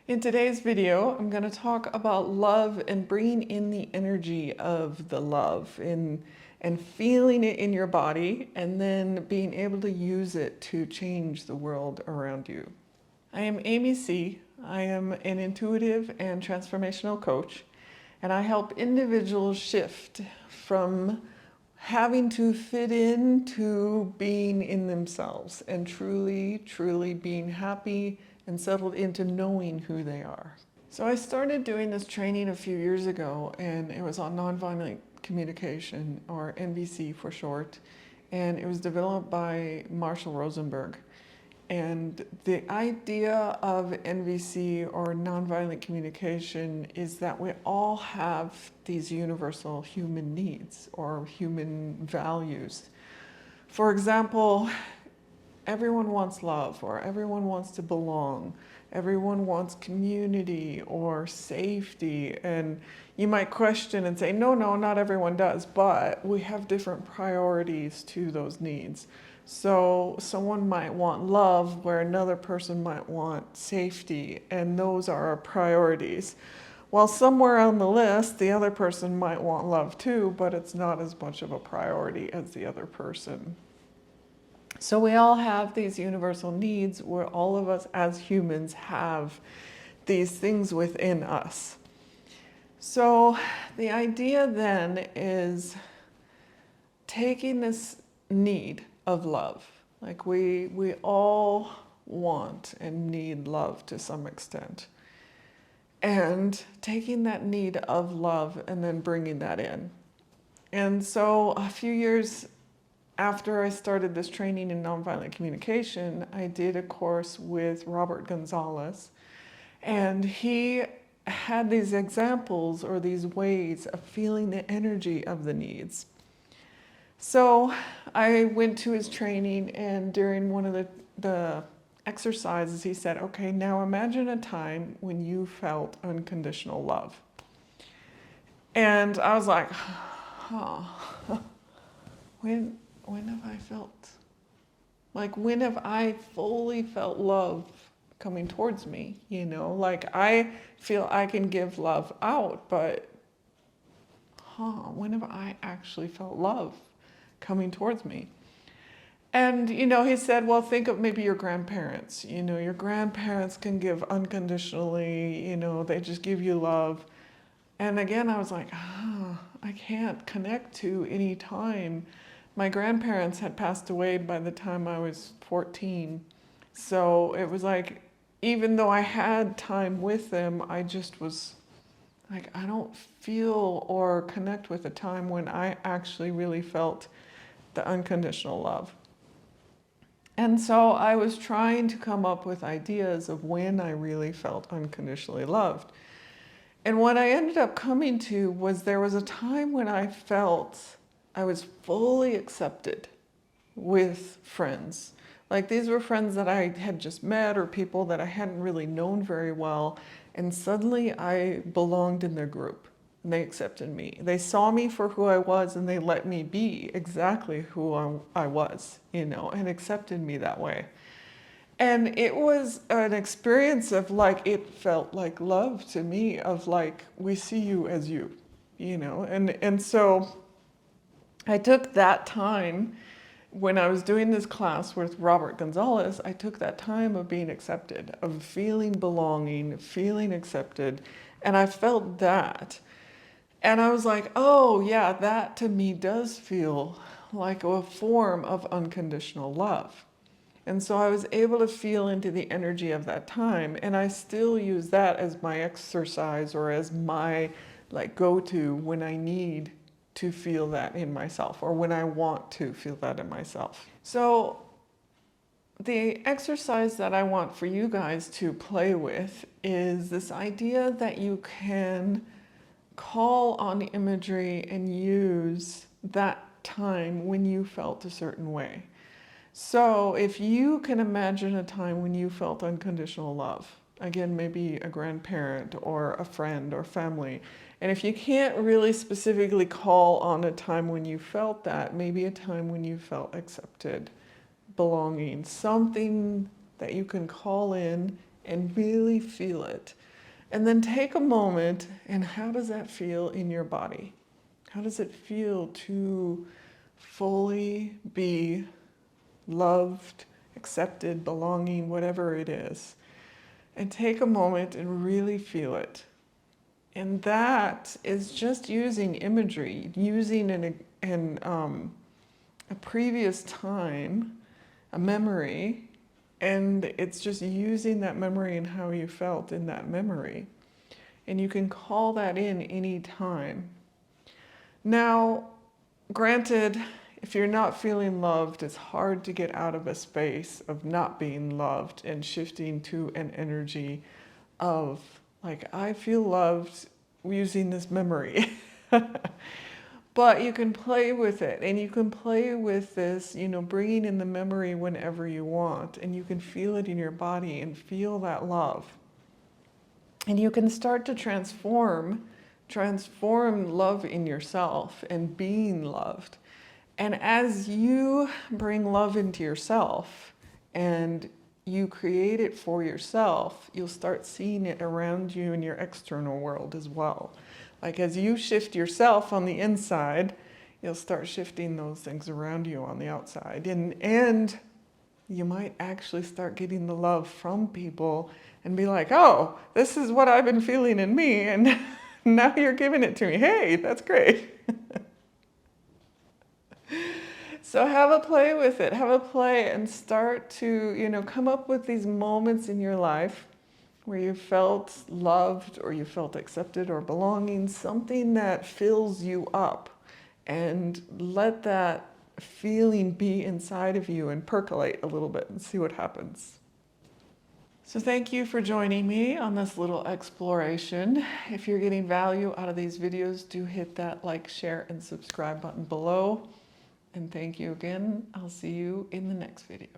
In today's video, I'm going to talk about love and bringing in the energy of the love and feeling it in your body and then being able to use it to change the world around you. I am AmyC. I am an intuitive and transformational coach, and I help individuals shift from having to fit in to being in themselves and truly being happy and settled into knowing who they are. So I started doing this training a few years ago, and it was on Nonviolent Communication, or NVC for short, and it was developed by Marshall Rosenberg. And the idea of NVC, or nonviolent communication, is that we all have these universal human needs or human values. For example, everyone wants love, or everyone wants to belong. Everyone wants community or safety. And you might question and say, no, not everyone does, but we have different priorities to those needs. So someone might want love where another person might want safety, and those are our priorities. While somewhere on the list, the other person might want love too, but it's not as much of a priority as the other person. So we all have these universal needs where all of us as humans have these things within us. So the idea then is taking this need of love, like we all want and need love to some extent, and taking that need of love and then bringing that in. And so a few years after I started this training in nonviolent communication, I did a course with Robert Gonzalez, and he had these examples or these ways of feeling the energy of the needs. So I went to his training, and during one of the exercises, he said, okay, now imagine a time when you felt unconditional love. And I was like, when have I felt? Like, when have I fully felt love coming towards me? You know, like I feel I can give love out, but when have I actually felt love coming towards me? And, you know, he said, well, think of maybe your grandparents. You know, your grandparents can give unconditionally, you know, they just give you love. And again, I was like, I can't connect to any time. My grandparents had passed away by the time I was 14. So it was like, even though I had time with them, I just was like, I don't feel or connect with a time when I actually really felt the unconditional love. And so I was trying to come up with ideas of when I really felt unconditionally loved. And what I ended up coming to was there was a time when I felt I was fully accepted with friends. Like, these were friends that I had just met or people that I hadn't really known very well. And suddenly I belonged in their group and they accepted me. They saw me for who I was and they let me be exactly who I was, you know, and accepted me that way. And it was an experience of like, it felt like love to me, of like, we see you as you, you know, and so I took that time when I was doing this class with Robert Gonzalez. I took that time of being accepted, of feeling belonging, feeling accepted, and I felt that. And I was like, oh yeah, that to me does feel like a form of unconditional love. And so I was able to feel into the energy of that time, and I still use that as my exercise or as my like go-to when I need to feel that in myself, or when I want to feel that in myself. So the exercise that I want for you guys to play with is this idea that you can call on imagery and use that time when you felt a certain way. So if you can imagine a time when you felt unconditional love, again, maybe a grandparent or a friend or family, and if you can't really specifically call on a time when you felt that, maybe a time when you felt accepted, belonging, something that you can call in and really feel it. And then take a moment, and how does that feel in your body? How does it feel to fully be loved, accepted, belonging, whatever it is? And take a moment and really feel it. And that is just using imagery, using a previous time, a memory, and it's just using that memory and how you felt in that memory. And you can call that in any time. Now, granted, if you're not feeling loved, it's hard to get out of a space of not being loved and shifting to an energy of, like, I feel loved using this memory. But you can play with it, and you can play with this, bringing in the memory whenever you want, and you can feel it in your body and feel that love. And you can start to transform love in yourself and being loved. And as you bring love into yourself and you create it for yourself, you'll start seeing it around you in your external world as well. Like as you shift yourself on the inside, you'll start shifting those things around you on the outside. And you might actually start getting the love from people and be like, oh, this is what I've been feeling in me, and now you're giving it to me. Hey, that's great. So have a play with it. Have a play and start to, come up with these moments in your life where you felt loved or you felt accepted or belonging, something that fills you up, and let that feeling be inside of you and percolate a little bit and see what happens. So thank you for joining me on this little exploration. If you're getting value out of these videos, do hit that like, share, and subscribe button below. And thank you again. I'll see you in the next video.